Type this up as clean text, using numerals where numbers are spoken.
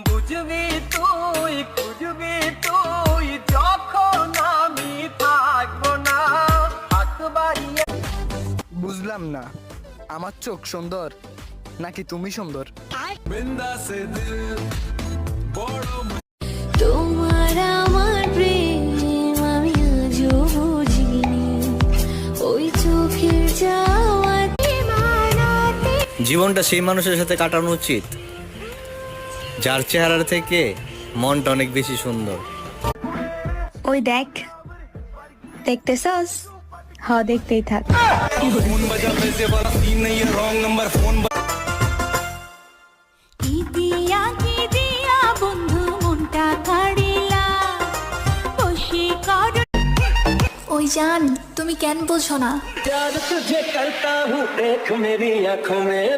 বুঝবি তুই খুঁজবি তুই যখন আমি থাকবো না হাত বাড়িয়ে। বুঝলাম না, আমার চোখ সুন্দর নাকি তুমি সুন্দর? তোমার আমার প্রেম আমি আজও বুঝিনি, ওই চোখের যাওয়াতে মানাতে। জীবনটা সেই মানুষের সাথে কাটানো উচিত যার চেহারা থেকে মনটা অনেক বেশি সুন্দর। ওই দেখ, দেখতেছস? হ, দেখতেই থাক। কি দিয়া বন্ধু মনটা কাড়িলা বসে কর। ওই জান, তুমি কেন বোঝো না? प्यार तुझे करता हूँ देख मेरी आँखों में।